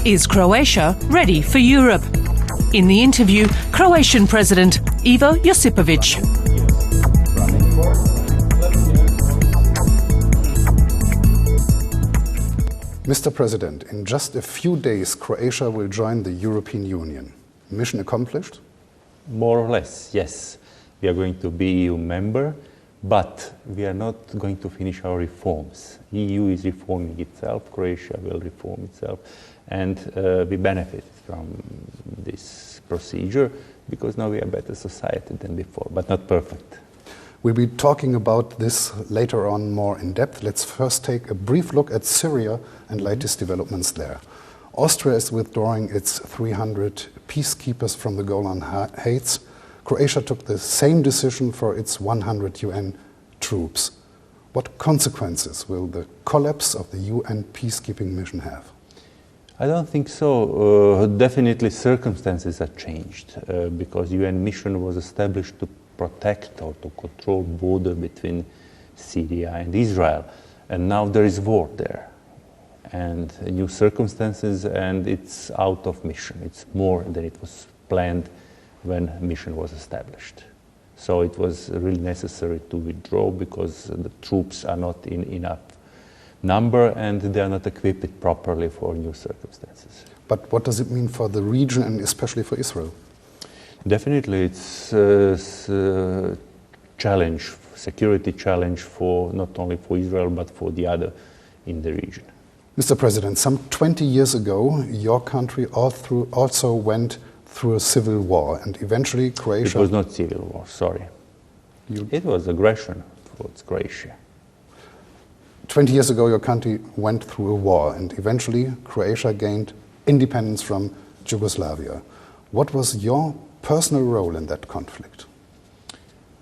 Is Croatia ready for Europe? In the interview, Croatian President Ivo Josipovic. Mr. President, in just a few days, Croatia will join the European Union. Mission accomplished? More or less, yes. We are going to be EU member, but we are not going to finish our reforms. EU is reforming itself, Croatia will reform itself, and we benefit from this procedure because now we are a better society than before, but not perfect. We'll be talking about this later on more in depth. Let's first take a brief look at Syria and latest developments there. Austria is withdrawing its 300 peacekeepers from the Golan Heights. Croatia took the same decision for its 100 UN troops. What consequences will the collapse of the UN peacekeeping mission have? I don't think so. Definitely circumstances have changed because UN mission was established to protect or to control border between Syria and Israel. And now there is war there and new circumstances, and it's out of mission. It's more than it was planned when mission was established. So it was really necessary to withdraw because the troops are not in enough number and they are not equipped properly for new circumstances. But what does it mean for the region and especially for Israel? Definitely it's a challenge, security challenge for not only for Israel but for the other in the region. Mr. President, some 20 years ago, your country also went through a civil war, and eventually Croatia... It was not civil war, sorry. It was aggression towards Croatia. 20 years ago, your country went through a war, and eventually Croatia gained independence from Yugoslavia. What was your personal role in that conflict?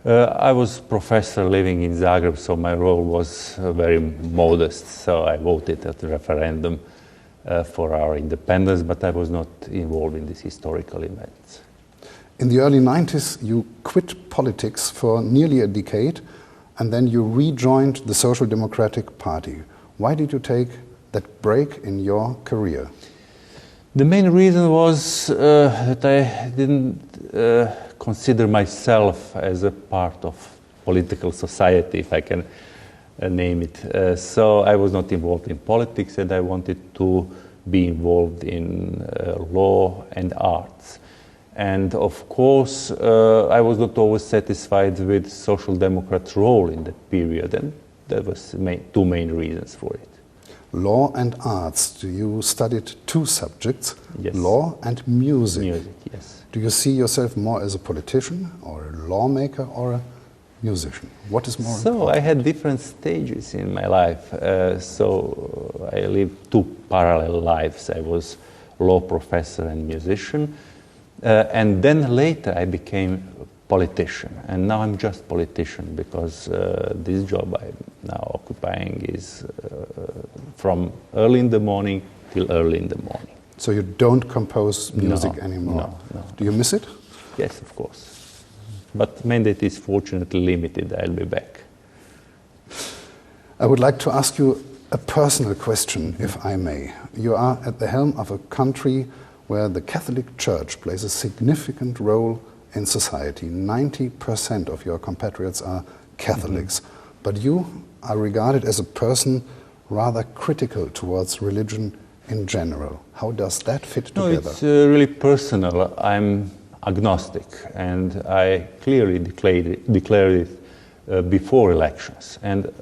I was professor living in Zagreb, so my role was very modest. So I voted at the referendum for our independence, but I was not involved in these historical events. In the early 90s, you quit politics for nearly a decade, and then you rejoined the Social Democratic Party. Why did you take that break in your career? The main reason was that I didn't consider myself as a part of political society, if I can name it. So I was not involved in politics, and I wanted to be involved in law and arts. And of course, I was not always satisfied with Social Democrats' role in that period, and that was two main reasons for it. Law and arts. You studied two subjects, yes. Law and music. Music, yes. Do you see yourself more as a politician or a lawmaker or a musician? What is more important? I had different stages in my life. So I lived two parallel lives. I was law professor and musician. And then later I became politician. And now I'm just politician because this job I'm now occupying is from early in the morning till early in the morning. So you don't compose music anymore? No. Do you miss it? Yes, of course. But mandate is fortunately limited. I'll be back. I would like to ask you a personal question, if I may. You are at the helm of a country where the Catholic Church plays a significant role in society. 90% of your compatriots are Catholics. But you are regarded as a person rather critical towards religion in general. How does that fit together? No, it's really personal. I'm agnostic, and I clearly declared it before elections. And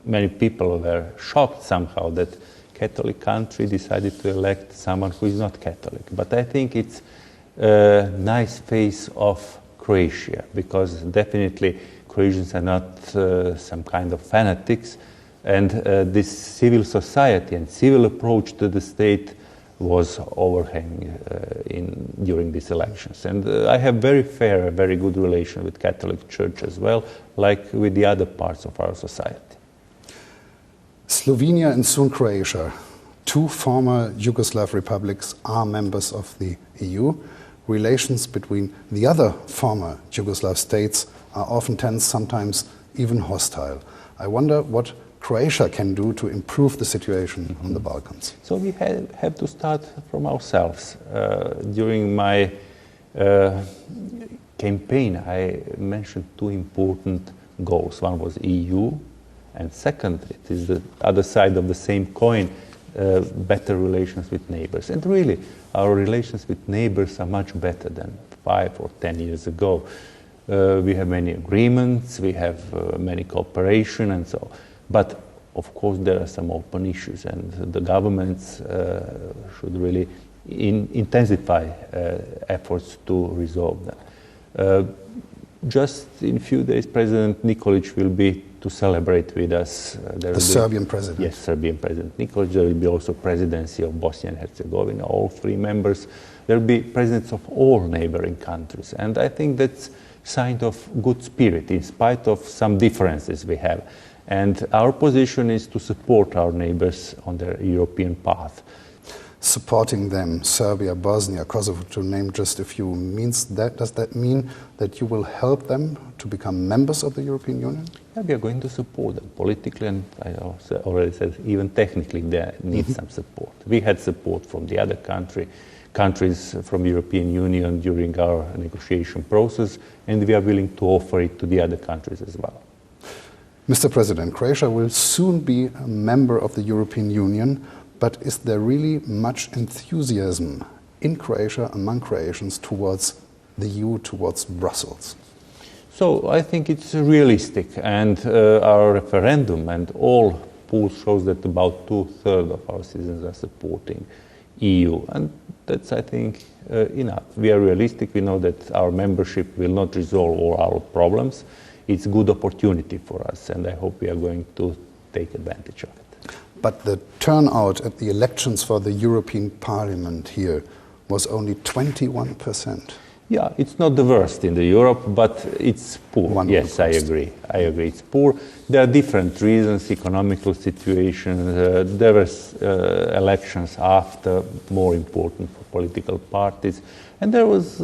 many people were shocked somehow that Catholic country decided to elect someone who is not Catholic. But I think it's a nice face of Croatia, because definitely Croatians are not some kind of fanatics, and this civil society and civil approach to the state was overhanging during these elections. And I have very fair, very good relation with Catholic Church as well, like with the other parts of our society. Slovenia and soon Croatia, two former Yugoslav republics, are members of the EU. Relations between the other former Yugoslav states are often tense, sometimes even hostile. I wonder what Croatia can do to improve the situation on the Balkans? So we have to start from ourselves. During my campaign, I mentioned two important goals. One was EU, and second, it is the other side of the same coin, better relations with neighbors. And really, our relations with neighbors are much better than 5 or 10 years ago. We have many agreements, we have many cooperation and so on. But of course there are some open issues, and the governments should really intensify efforts to resolve them. Just in a few days, President Nikolic will be to celebrate with us. The Serbian president. Yes, Serbian President Nikolic. There will be also presidency of Bosnia and Herzegovina, all three members. There will be presidents of all neighboring countries. And I think that's a sign of good spirit, in spite of some differences we have. And our position is to support our neighbors on their European path. Supporting them, Serbia, Bosnia, Kosovo, to name just a few, does that mean that you will help them to become members of the European Union? Yeah, we are going to support them politically, and I also already said even technically they need some support. We had support from the other countries from the European Union during our negotiation process, and we are willing to offer it to the other countries as well. Mr. President, Croatia will soon be a member of the European Union, but is there really much enthusiasm in Croatia, among Croatians, towards the EU, towards Brussels? So I think it's realistic, and our referendum and all polls shows that about 2/3 of our citizens are supporting EU, and that's, I think, enough. We are realistic. We know that our membership will not resolve all our problems. It's a good opportunity for us, and I hope we are going to take advantage of it. But the turnout at the elections for the European Parliament here was only 21%. Yeah, it's not the worst in Europe, but it's poor. Yes, I agree. It's poor. There are different reasons, economical situation. There were elections after, more important for political parties. And there was,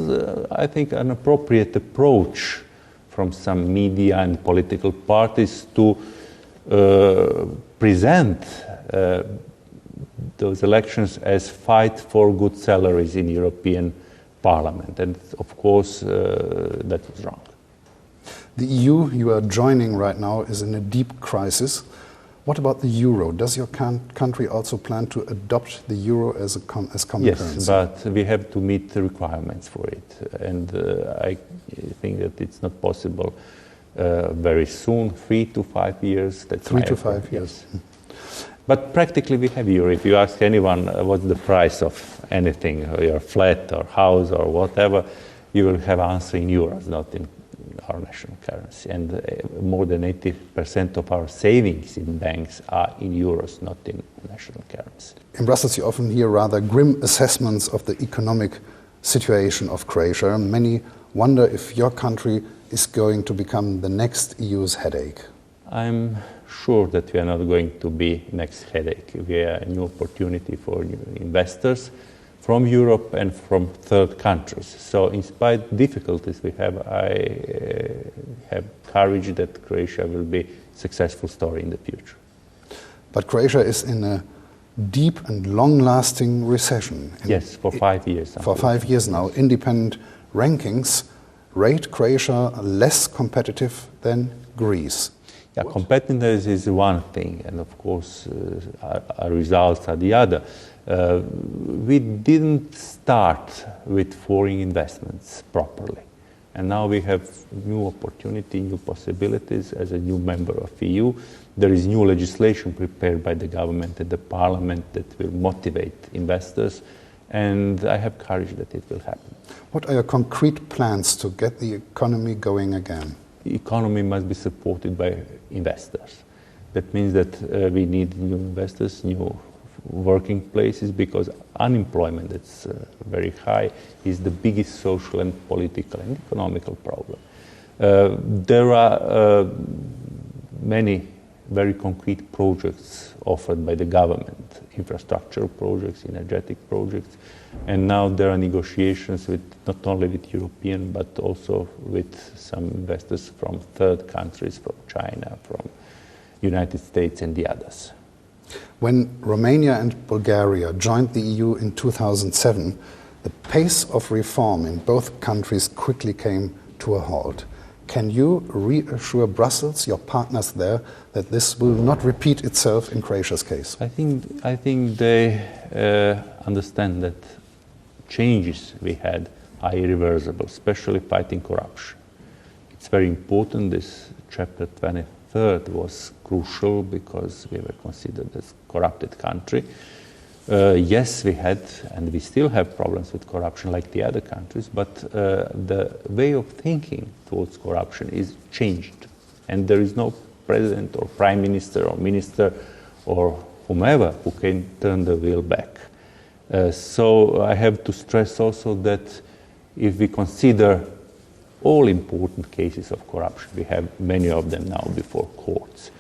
I think, an appropriate approach from some media and political parties to present those elections as fight for good salaries in European Parliament, and of course that was wrong. The EU you are joining right now is in a deep crisis. What about the euro? Does your country also plan to adopt the euro as common currency? Yes, but we have to meet the requirements for it, and I think that it's not possible very soon. 3 to 5 years. That's 3 to 5 years. Yes. But practically we have euro. If you ask anyone what's the price of anything, your flat or house or whatever, you will have answer in euros, not in our national currency. And more than 80% of our savings in banks are in euros, not in national currency. In Brussels you often hear rather grim assessments of the economic situation of Croatia. Many wonder if your country is going to become the next EU's headache. I'm sure that we are not going to be next headache. We are a new opportunity for new investors from Europe and from third countries. So in spite of difficulties we have, I have courage that Croatia will be a successful story in the future. But Croatia is in a deep and long-lasting recession. Yes, for 5 years. For 5 years now. Independent rankings rate Croatia less competitive than Greece. Yeah, competitiveness is one thing, and of course our results are the other. We didn't start with foreign investments properly, and now we have new opportunity, new possibilities as a new member of EU. There is new legislation prepared by the government and the parliament that will motivate investors, and I have courage that it will happen. What are your concrete plans to get the economy going again? The economy must be supported by investors. That means that we need new investors, new working places, because unemployment that's very high is the biggest social and political and economical problem. There are many very concrete projects offered by the government, infrastructure projects, energetic projects, and now there are negotiations with not only with European but also with some investors from third countries, from China, from United States and the others. When Romania and Bulgaria joined the EU in 2007, the pace of reform in both countries quickly came to a halt. Can you reassure Brussels, your partners there, that this will not repeat itself in Croatia's case? I think they understand that changes we had are irreversible, especially fighting corruption. It's very important. This chapter 23rd was crucial because we were considered as a corrupted country. Yes, we had and we still have problems with corruption like the other countries, but the way of thinking towards corruption is changed. And there is no president or prime minister or minister or whomever who can turn the wheel back. So I have to stress also that if we consider all important cases of corruption, we have many of them now before courts.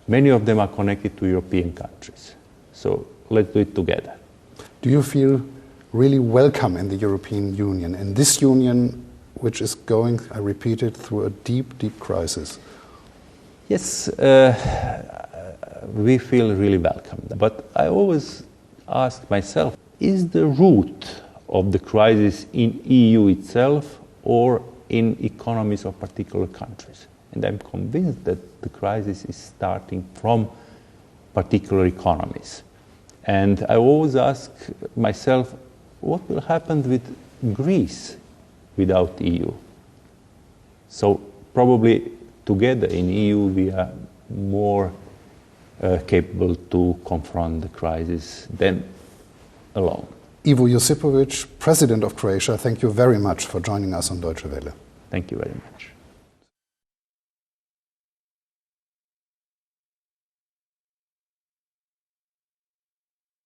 Many of them are connected to European countries. So let's do it together. Do you feel really welcome in the European Union, in this union which is going, I repeat it, through a deep, deep crisis? Yes, we feel really welcome. But I always ask myself, is the root of the crisis in EU itself or in economies of particular countries? And I'm convinced that the crisis is starting from particular economies. And I always ask myself, what will happen with Greece without EU? So probably together in EU we are more capable to confront the crisis than alone. Ivo Josipovic, President of Croatia, thank you very much for joining us on Deutsche Welle. Thank you very much.